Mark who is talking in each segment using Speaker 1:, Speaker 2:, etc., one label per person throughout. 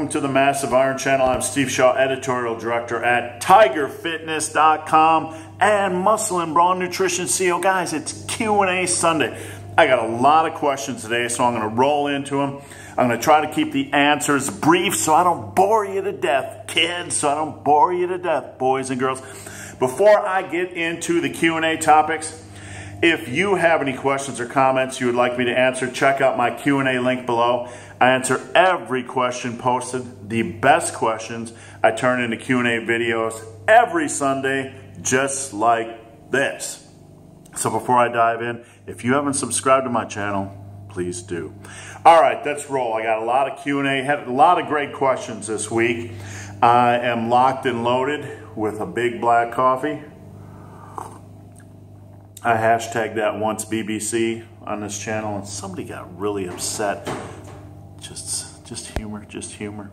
Speaker 1: welcome to the Massive Iron Channel. I'm Steve Shaw, editorial director at tigerfitness.com and Muscle and Brawn Nutrition CEO. Guys, it's Q&A Sunday. I got a lot of questions today, so I'm going to roll into them. I'm going to try to keep the answers brief so I don't bore you to death, kids, so I don't bore you to death, boys and girls. Before I get into the Q&A topics, if you have any questions or comments you would like me to answer, check out my Q&A link below. I answer every question posted. The best questions I turn into Q&A videos every Sunday, just like this. So before I dive in, if you haven't subscribed to my channel, please do. All right, let's roll. I got a lot of Q&A, had a lot of great questions this week. I am locked and loaded with a big black coffee. I hashtagged that once BBC on this channel, and somebody got really upset. Just humor, just humor.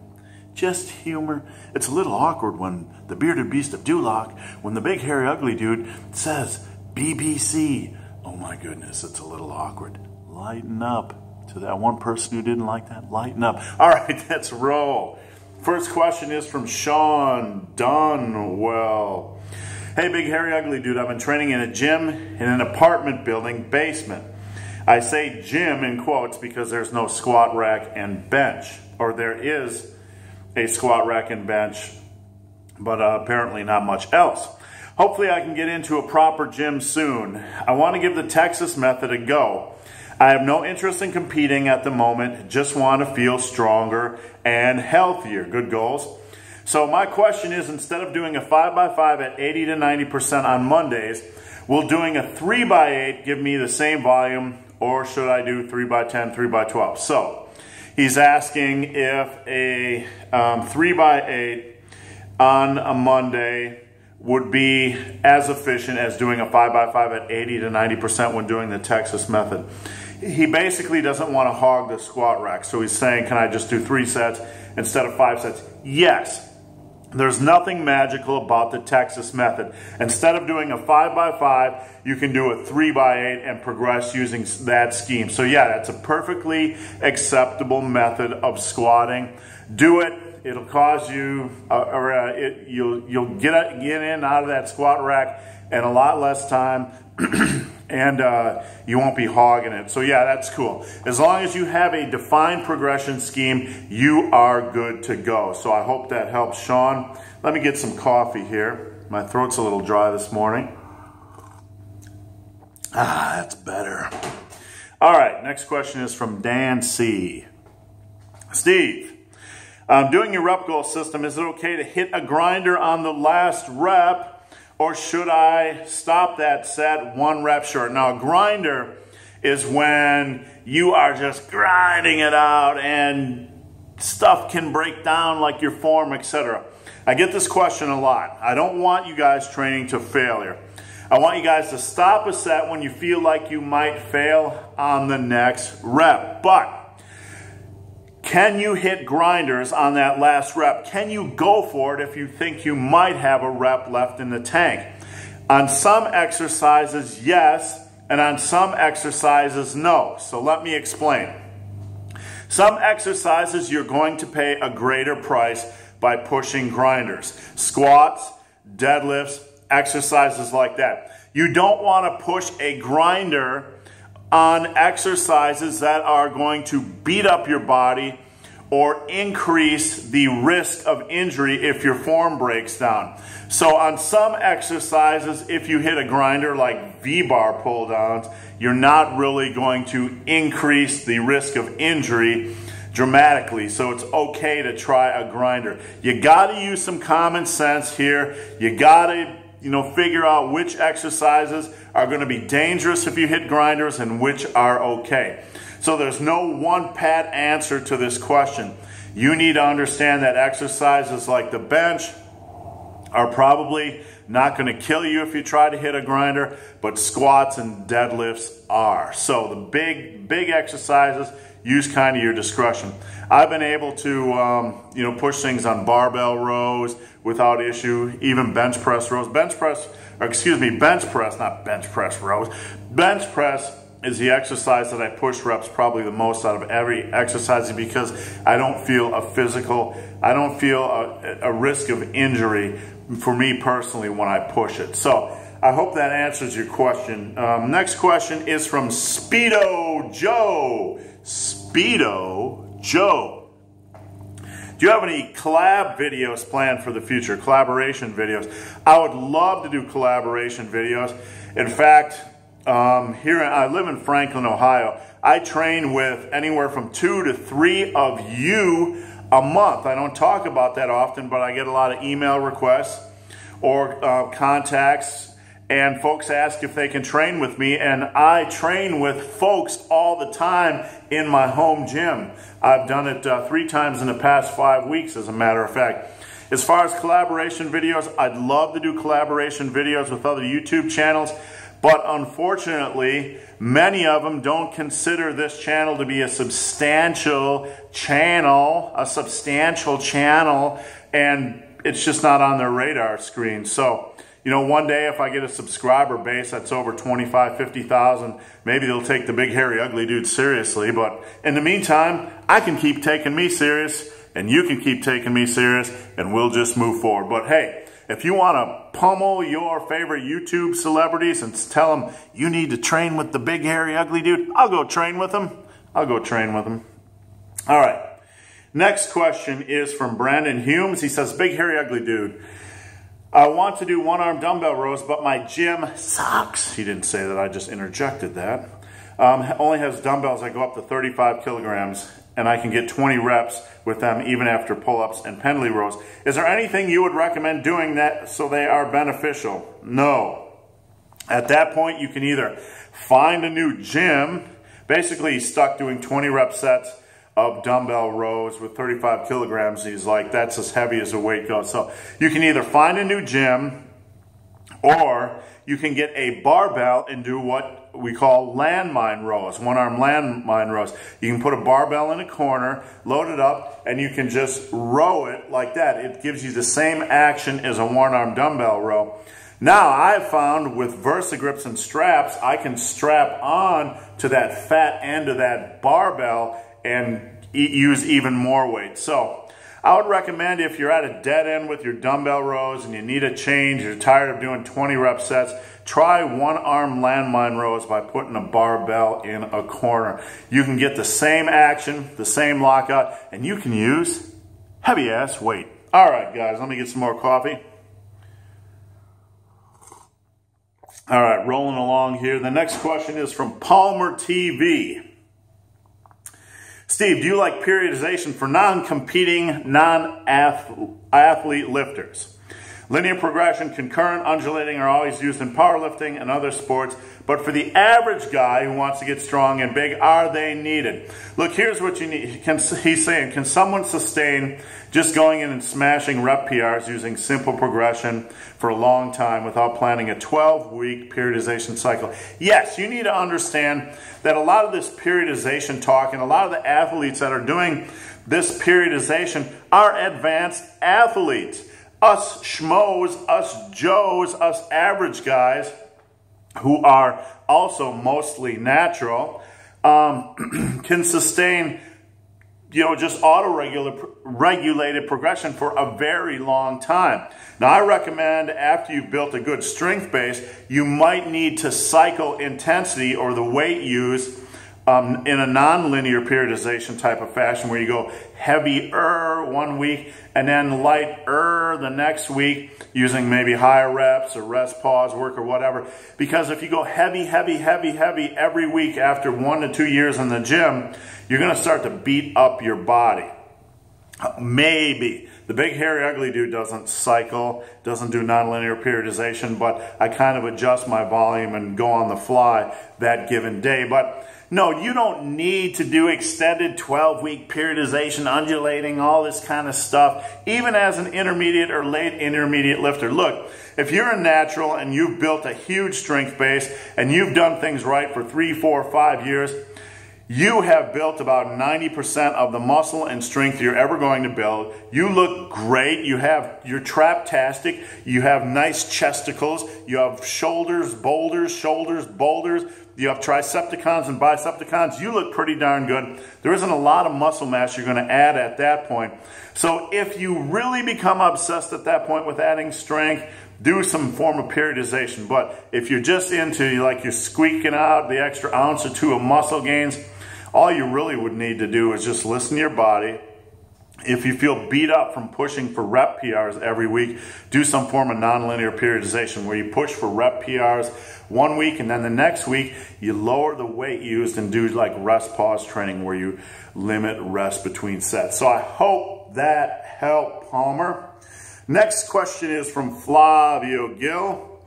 Speaker 1: Just humor. It's a little awkward when the bearded beast of Bdawgz, when the big hairy ugly dude says BBC. Oh my goodness, it's a little awkward. Lighten up. To that one person who didn't like that, lighten up. All right, let's roll. First question is from SeanDunwell. Hey, big hairy ugly dude, I've been training in a gym in an apartment building basement. I say gym in quotes because there's no squat rack and bench. Or there is a squat rack and bench, but apparently not much else. Hopefully I can get into a proper gym soon. I want to give the Texas method a go. I have no interest in competing at the moment, just want to feel stronger and healthier. Good goals. So my question is, instead of doing a 5x5 at 80 to 90% on Mondays, will doing a 3x8 give me the same volume, or should I do 3x10, 3x12? So he's asking if a 3x8 on a Monday would be as efficient as doing a 5x5 at 80 to 90% when doing the Texas method. He basically doesn't want to hog the squat rack, so he's saying, can I just do 3 sets instead of 5 sets? Yes. There's nothing magical about the Texas method. Instead of doing a 5x5, you can do a 3x8 and progress using that scheme. So yeah, that's a perfectly acceptable method of squatting. Do it. It'll cause you, you'll get in and out of that squat rack in a lot less time, and you won't be hogging it. So yeah, that's cool. As long as you have a defined progression scheme, you are good to go. So I hope that helps, Sean. Let me get some coffee here. My throat's a little dry this morning. Ah, that's better. All right, next question is from Danceey. Steve, doing your rep goal system, is it okay to hit a grinder on the last rep, or should I stop that set 1 rep short? Now, a grinder is when you are just grinding it out and stuff can break down like your form, etc. I get this question a lot. I don't want you guys training to failure. I want you guys to stop a set when you feel like you might fail on the next rep. But can you hit grinders on that last rep? Can you go for it if you think you might have a rep left in the tank? On some exercises, yes, and on some exercises, no. So let me explain. Some exercises you're going to pay a greater price by pushing grinders. Squats, deadlifts, exercises like that. You don't want to push a grinder on exercises that are going to beat up your body or increase the risk of injury if your form breaks down. So on some exercises, if you hit a grinder like V-bar pull downs, you're not really going to increase the risk of injury dramatically. So it's okay to try a grinder. You got to use some common sense here. You got to figure out which exercises are going to be dangerous if you hit grinders and which are okay. So there's no one pat answer to this question. You need to understand that exercises like the bench are probably not going to kill you if you try to hit a grinder, but squats and deadlifts are. So the big exercises, use kind of your discretion. I've been able to push things on barbell rows without issue, even bench press rows. Bench press, not bench press rows. Bench press is the exercise that I push reps probably the most out of every exercise, because I don't feel a risk of injury for me personally when I push it. So I hope that answers your question. Next question is from SpeedoJoe. SpeedoJoe. Do you have any collab videos planned for the future? Collaboration videos? I would love to do collaboration videos. In fact, here I live in Franklin, Ohio. I train with anywhere from 2 to 3 of you a month. I don't talk about that often, but I get a lot of email requests or contacts, and folks ask if they can train with me, and I train with folks all the time in my home gym. I've done it 3 times in the past 5 weeks, as a matter of fact. As far as collaboration videos, I'd love to do collaboration videos with other YouTube channels, but unfortunately, many of them don't consider this channel to be a substantial channel, and it's just not on their radar screen. So, you know, one day if I get a subscriber base that's over 25,000, 50,000, maybe they'll take the big, hairy, ugly dude seriously. But in the meantime, I can keep taking me serious, and you can keep taking me serious, and we'll just move forward. But hey, if you want to pummel your favorite YouTube celebrities and tell them you need to train with the big, hairy, ugly dude, I'll go train with them. I'll go train with them. All right. Next question is from Brandon Humes. He says, big, hairy, ugly dude, I want to do one-arm dumbbell rows, but my gym sucks. He didn't say that, I just interjected that. Only has dumbbells that go up to 35 kilograms, and I can get 20 reps with them even after pull-ups and pendlay rows. Is there anything you would recommend doing that so they are beneficial? No. At that point, you can either find a new gym. Basically, he's stuck doing 20 rep sets of dumbbell rows with 35 kilograms. He's like, that's as heavy as the weight goes. So you can either find a new gym, or you can get a barbell and do what we call landmine rows, one-arm landmine rows. You can put a barbell in a corner, load it up, and you can just row it like that. It gives you the same action as a one-arm dumbbell row. Now, I've found with VersaGrips and straps, I can strap on to that fat end of that barbell and use even more weight. So I would recommend, if you're at a dead end with your dumbbell rows and you need a change, you're tired of doing 20 rep sets, try one-arm landmine rows by putting a barbell in a corner. You can get the same action, the same lockout, and you can use heavy-ass weight. All right, guys, let me get some more coffee. All right, rolling along here. The next question is from PalmerTV. Steve, do you like periodization for non-competing, non-athlete lifters? Linear progression, concurrent, undulating are always used in powerlifting and other sports, but for the average guy who wants to get strong and big, are they needed? Look, here's what you need. He's saying, can someone sustain just going in and smashing rep PRs using simple progression for a long time without planning a 12-week periodization cycle? Yes, you need to understand that a lot of this periodization talk and a lot of the athletes that are doing this periodization are advanced athletes. Us schmoes, us Joes, us average guys who are also mostly natural can sustain, you know, just auto-regulated progression for a very long time. Now, I recommend after you've built a good strength base, you might need to cycle intensity or the weight use in a non-linear periodization type of fashion, where you go heavier one week and then lighter the next week, using maybe higher reps or rest pause work or whatever. Because if you go heavy, heavy, heavy, heavy every week after 1 to 2 years in the gym, you're going to start to beat up your body. Maybe. The big, hairy, ugly dude doesn't cycle, doesn't do nonlinear periodization, but I kind of adjust my volume and go on the fly that given day. But no, you don't need to do extended 12-week periodization, undulating, all this kind of stuff, even as an intermediate or late intermediate lifter. Look, if you're a natural and you've built a huge strength base and you've done things right for 3, 4, 5 years, you have built about 90% of the muscle and strength you're ever going to build. You look great. You're traptastic. You have nice chesticles. You have shoulders, boulders. You have tricepticons and bicepticons. You look pretty darn good. There isn't a lot of muscle mass you're going to add at that point. So if you really become obsessed at that point with adding strength, do some form of periodization. But if you're just into, like, you're squeaking out the extra ounce or two of muscle gains, all you really would need to do is just listen to your body. If you feel beat up from pushing for rep PRs every week, do some form of nonlinear periodization where you push for rep PRs 1 week, and then the next week you lower the weight used and do like rest pause training where you limit rest between sets. So I hope that helped, Palmer. Next question is from Flavio Gil.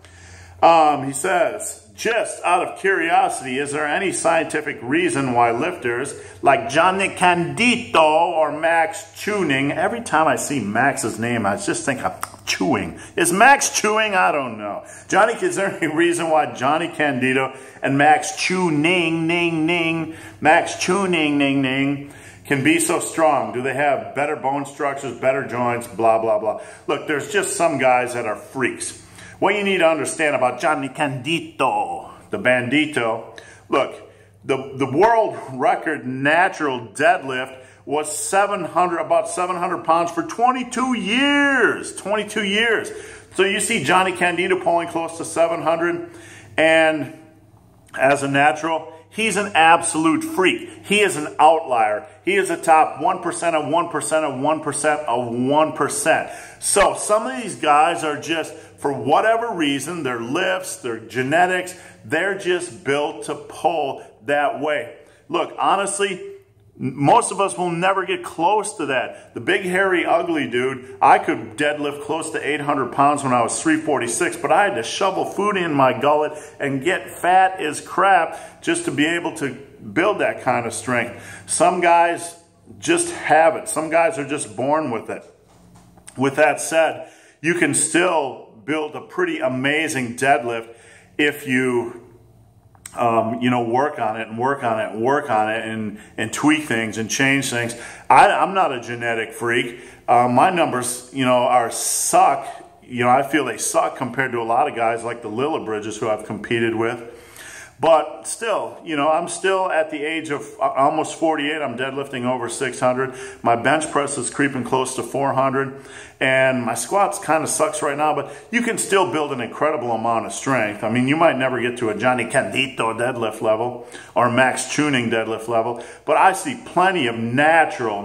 Speaker 1: He says, just out of curiosity, is there any scientific reason why lifters like Johnnie Candito or Maxx Chewning, every time I see Max's name, I just think of chewing. Is Maxx chewing? I don't know. Johnny, is there any reason why Johnnie Candito and Maxx Chewning, can be so strong? Do they have better bone structures, better joints, blah, blah, blah? Look, there's just some guys that are freaks. What you need to understand about Johnnie Candito, the bandito, look, the world record natural deadlift was about 700 pounds for 22 years. 22 years. So you see Johnnie Candito pulling close to 700, and as a natural, he's an absolute freak. He is an outlier. He is a top 1% of 1% of 1% of 1%. So some of these guys are just, for whatever reason, their lifts, their genetics, they're just built to pull that way. Look, honestly, most of us will never get close to that. The big, hairy, ugly dude, I could deadlift close to 800 pounds when I was 346, but I had to shovel food in my gullet and get fat as crap just to be able to build that kind of strength. Some guys just have it. Some guys are just born with it. With that said, you can still build a pretty amazing deadlift if you work on it and tweak things and change things. I'm not a genetic freak. My numbers, suck. I feel they suck compared to a lot of guys like the Lillibridges who I've competed with. But still, I'm still at the age of almost 48. I'm deadlifting over 600. My bench press is creeping close to 400. And my squats kind of sucks right now, but you can still build an incredible amount of strength. I mean, you might never get to a Johnnie Candito deadlift level or Maxx Chewning deadlift level, but I see plenty of natural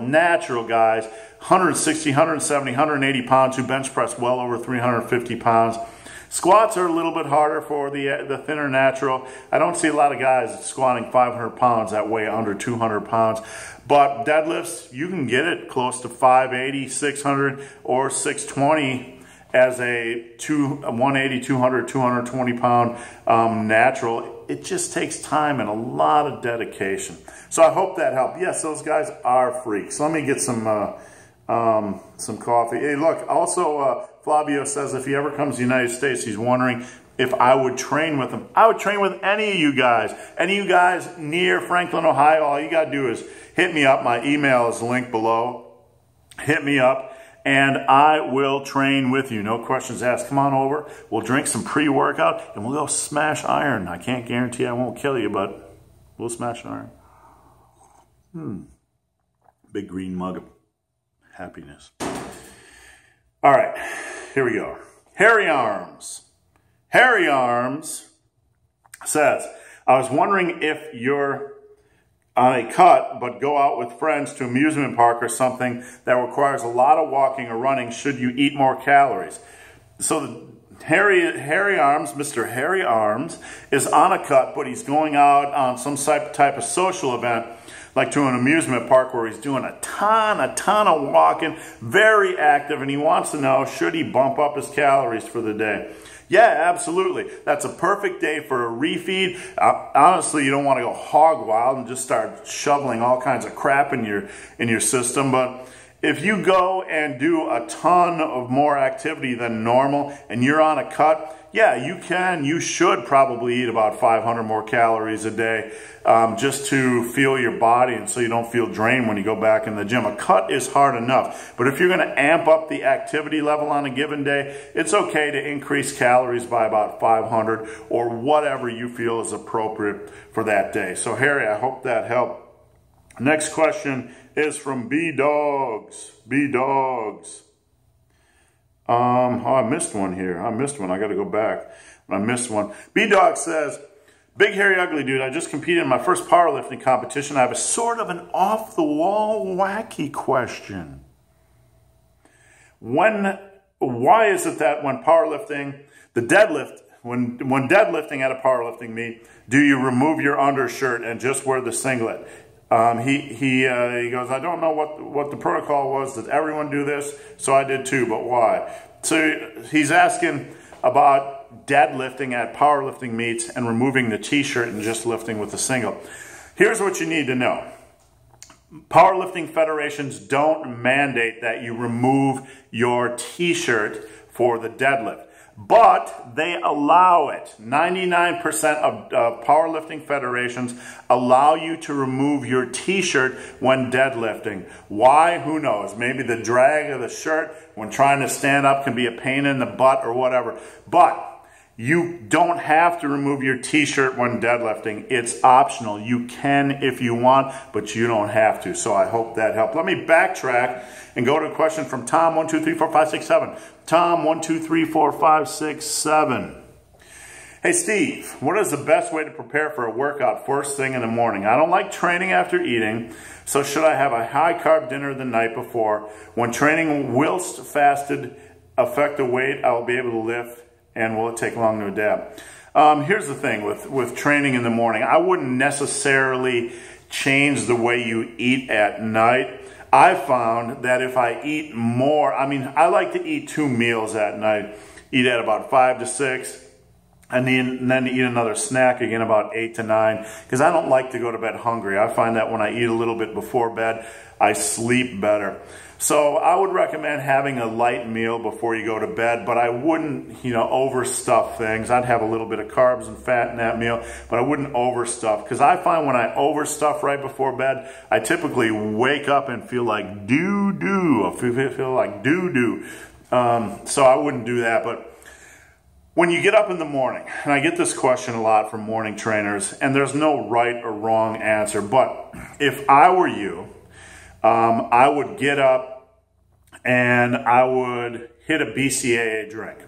Speaker 1: guys, 160, 170, 180 pounds who bench press well over 350 pounds. Squats are a little bit harder for the thinner natural. I don't see a lot of guys squatting 500 pounds that weigh under 200 pounds. But deadlifts, you can get it close to 580, 600, or 620 as a 180, 200, 220 pound natural. It just takes time and a lot of dedication. So I hope that helped. Yes, those guys are freaks. Let me get some coffee. Hey, look, also Flavio says if he ever comes to the United States, he's wondering if I would train with him. I would train with any of you guys. Any of you guys near Franklin, Ohio, all you got to do is hit me up. My email is linked below. Hit me up, and I will train with you. No questions asked. Come on over. We'll drink some pre-workout, and we'll go smash iron. I can't guarantee I won't kill you, but we'll smash iron. Big green mug of happiness. All right, here we go. Hairy Arms. Hairy Arms says, I was wondering if you're on a cut but go out with friends to amusement park or something that requires a lot of walking or running, should you eat more calories? So Hairy Arms, Mr. Hairy Arms, is on a cut, but he's going out on some type of social event, like to an amusement park where he's doing a ton of walking, very active, and he wants to know, should he bump up his calories for the day? Yeah, absolutely. That's a perfect day for a refeed. Honestly, you don't want to go hog wild and just start shoveling all kinds of crap in your system, but if you go and do a ton of more activity than normal and you're on a cut, yeah, you should probably eat about 500 more calories a day just to feel your body and so you don't feel drained when you go back in the gym. A cut is hard enough, but if you're going to amp up the activity level on a given day, it's okay to increase calories by about 500 or whatever you feel is appropriate for that day. So Harry, I hope that helped. Next question is from Bdawgz. Bdawgz. Oh, I missed one here. I missed one. I got to go back. I missed one. Bdawgz says, Big Hairy Ugly Dude, I just competed in my first powerlifting competition. I have a sort of an off-the-wall wacky question. Why is it that when powerlifting, when deadlifting at a powerlifting meet, do you remove your undershirt and just wear the singlet? He goes, I don't know what the protocol was. Did everyone do this? So I did too, but why? So he's asking about deadlifting at powerlifting meets and removing the t-shirt and just lifting with the single. Here's what you need to know. Powerlifting federations don't mandate that you remove your t-shirt for the deadlift, but they allow it. 99% of powerlifting federations allow you to remove your t-shirt when deadlifting. Why? Who knows? Maybe the drag of the shirt when trying to stand up can be a pain in the butt or whatever. But you don't have to remove your t-shirt when deadlifting. It's optional. You can if you want, but you don't have to. So I hope that helped. Let me backtrack and go to a question from Tom 1 2 3 4 5 6 7. Tom 1 2 3 4 5 6 7. Hey Steve, what is the best way to prepare for a workout first thing in the morning? I don't like training after eating, so should I have a high carb dinner the night before? When training whilst fasted affect the weight I will be able to lift? And will it take long to adapt? Here's the thing with training in the morning. I wouldn't necessarily change the way you eat at night. I found that if I eat more, I like to eat 2 meals at night. Eat at about 5 to 6, and then eat another snack again about 8 to 9, because I don't like to go to bed hungry. I find that when I eat a little bit before bed, I sleep better. So I would recommend having a light meal before you go to bed, but I wouldn't, overstuff things. I'd have a little bit of carbs and fat in that meal, but I wouldn't overstuff, because I find when I overstuff right before bed, I typically wake up and feel like doo-doo. I feel like doo-doo. So I wouldn't do that, but when you get up in the morning, and I get this question a lot from morning trainers, and there's no right or wrong answer, but if I were you, I would get up and I would hit a BCAA drink,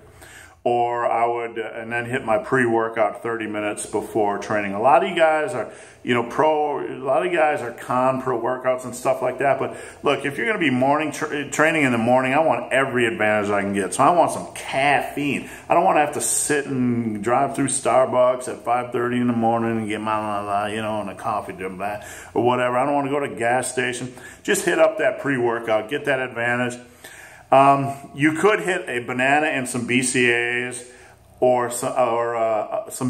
Speaker 1: or I would, and then hit my pre-workout 30 minutes before training. A lot of you guys are, a lot of guys are con pro-workouts and stuff like that. But look, if you're going to be morning training in the morning, I want every advantage I can get. So I want some caffeine. I don't want to have to sit and drive through Starbucks at 5:30 in the morning and get my, and a coffee or whatever. I don't want to go to a gas station. Just hit up that pre-workout, get that advantage. You could hit a banana and some BCAAs, or some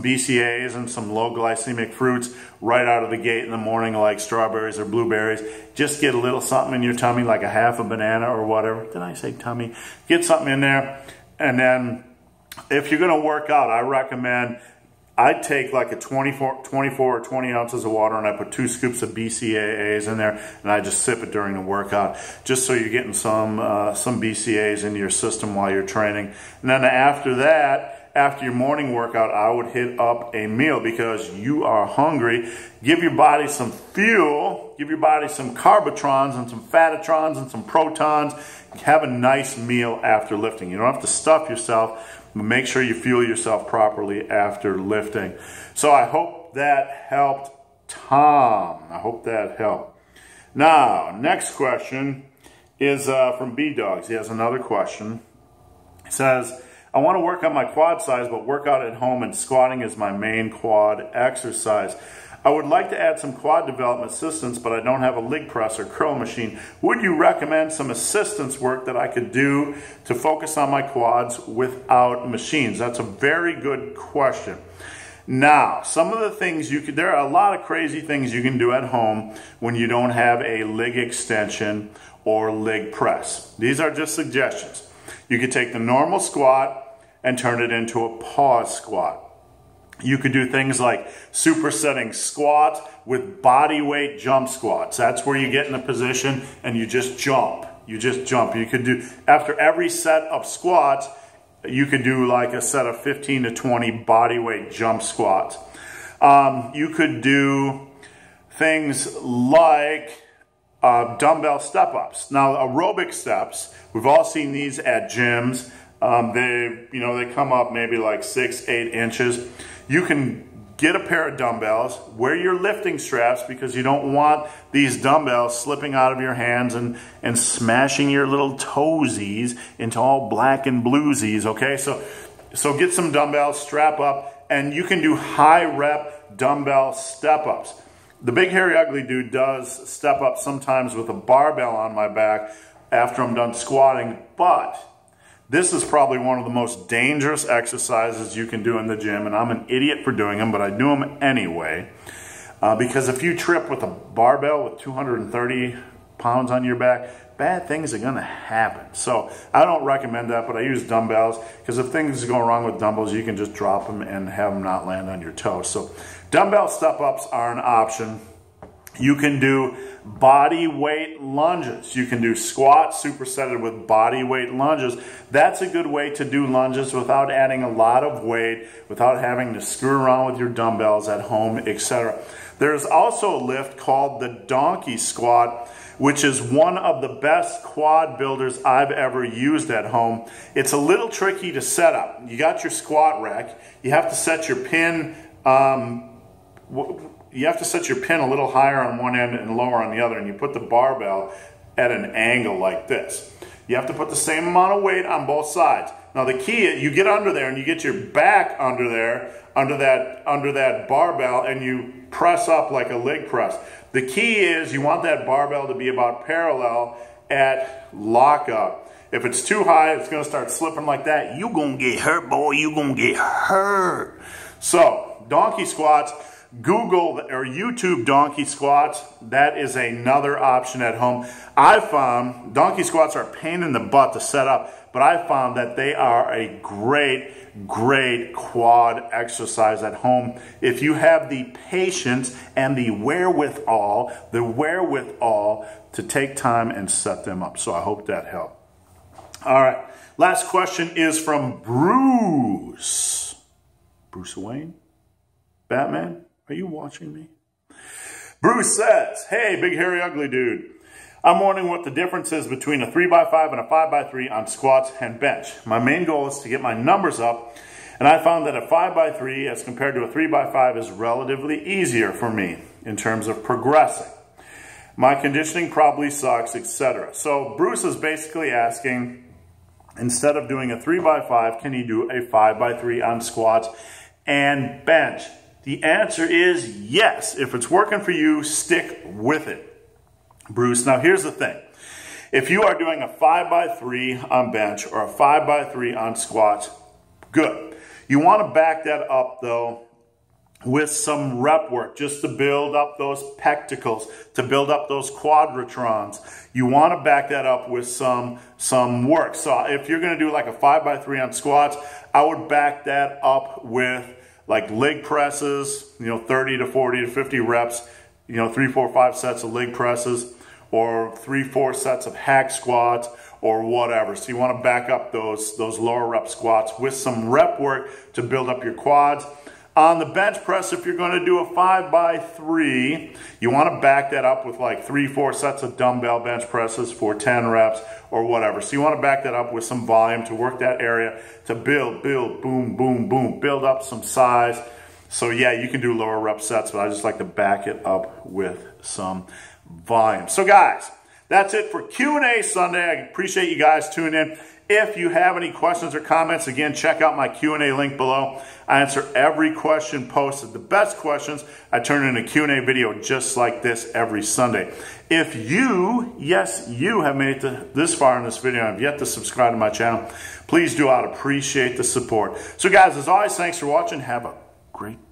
Speaker 1: BCAAs and some low glycemic fruits right out of the gate in the morning, like strawberries or blueberries. Just get a little something in your tummy, like a half a banana or whatever. Did I say tummy? Get something in there. And then if you're going to work out, I recommend I take like a 24 or 20 ounces of water, and I put 2 scoops of BCAAs in there, and I just sip it during the workout, just so you're getting some BCAAs into your system while you're training. And then after that, after your morning workout, I would hit up a meal, because you are hungry. Give your body some fuel, give your body some carbotrons and some fatatrons and some protons. Have a nice meal after lifting. You don't have to stuff yourself, but make sure you fuel yourself properly after lifting. So I hope that helped, Tom. I hope that helped. Now, next question is from Bdawgz. He has another question. He says, I want to work on my quad size, but work out at home, and squatting is my main quad exercise. I would like to add some quad development assistance, but I don't have a leg press or curl machine. Would you recommend some assistance work that I could do to focus on my quads without machines? That's a very good question. Now, some of the things there are a lot of crazy things you can do at home when you don't have a leg extension or leg press. These are just suggestions. You could take the normal squat and turn it into a pause squat. You could do things like supersetting squats with body weight jump squats. That's where you get in a position and you just jump. You just jump. You could do, after every set of squats, you could do like a set of 15 to 20 body weight jump squats. You could do things like dumbbell step-ups. Now, aerobic steps, we've all seen these at gyms. They come up maybe like 6-8 inches. You can get a pair of dumbbells, wear your lifting straps because you don't want these dumbbells slipping out of your hands and smashing your little toesies into all black and bluesies, okay? So get some dumbbells, strap up, and you can do high rep dumbbell step-ups. The big hairy ugly dude does step up sometimes with a barbell on my back after I'm done squatting, but this is probably one of the most dangerous exercises you can do in the gym, and I'm an idiot for doing them, but I do them anyway. Because if you trip with a barbell with 230 pounds on your back, bad things are gonna happen. So I don't recommend that, but I use dumbbells, because if things go wrong with dumbbells, you can just drop them and have them not land on your toes. So dumbbell step-ups are an option. You can do body weight lunges. You can do squats supersetted with body weight lunges. That's a good way to do lunges without adding a lot of weight, without having to screw around with your dumbbells at home, etc. There's also a lift called the donkey squat, which is one of the best quad builders I've ever used at home. It's a little tricky to set up. You got your squat rack. You have to set your pin a little higher on one end and lower on the other, and you put the barbell at an angle like this. You have to put the same amount of weight on both sides. Now the key is you get under there and you get your back under there, under that barbell, and you press up like a leg press. The key is you want that barbell to be about parallel at lockup. If it's too high, it's gonna start slipping like that. You're gonna get hurt, boy, you're gonna get hurt. So, donkey squats, Google or YouTube donkey squats. That is another option at home. I found donkey squats are a pain in the butt to set up, but I found that they are a great quad exercise at home if you have the patience and the wherewithal to take time and set them up. So I hope that helped. All right, last question is from Bruce. Bruce Wayne? Batman? Are you watching me? Bruce says, hey, big hairy ugly dude. I'm wondering what the difference is between a 3x5 and a 5x3 on squats and bench. My main goal is to get my numbers up, and I found that a 5x3 as compared to a 3x5 is relatively easier for me in terms of progressing. My conditioning probably sucks, etc. So Bruce is basically asking, instead of doing a 3x5, can he do a 5x3 on squats and bench? The answer is yes. If it's working for you, stick with it, Bruce. Now here's the thing. If you are doing a 5x3 on bench or a 5x3 on squats, good. You want to back that up though with some rep work just to build up those pectorals, to build up those quadratrons. You want to back that up with some work. So if you're going to do like a 5x3 on squats, I would back that up with like leg presses, 30 to 40 to 50 reps, 3, 4, 5 sets of leg presses, or 3, 4 sets of hack squats, or whatever. So you want to back up those lower rep squats with some rep work to build up your quads. On the bench press, if you're going to do a 5x3, you want to back that up with like 3, 4 sets of dumbbell bench presses for 10 reps or whatever. So you want to back that up with some volume to work that area to build, boom, boom, boom, build up some size. So yeah, you can do lower rep sets, but I just like to back it up with some volume. So guys, that's it for Q&A Sunday. I appreciate you guys tuning in. If you have any questions or comments, again, check out my Q&A link below. I answer every question posted. The best questions, I turn in a Q&A video just like this every Sunday. If you, yes, you have made it this far in this video and have yet to subscribe to my channel, please do. I'd appreciate the support. So guys, as always, thanks for watching. Have a great day.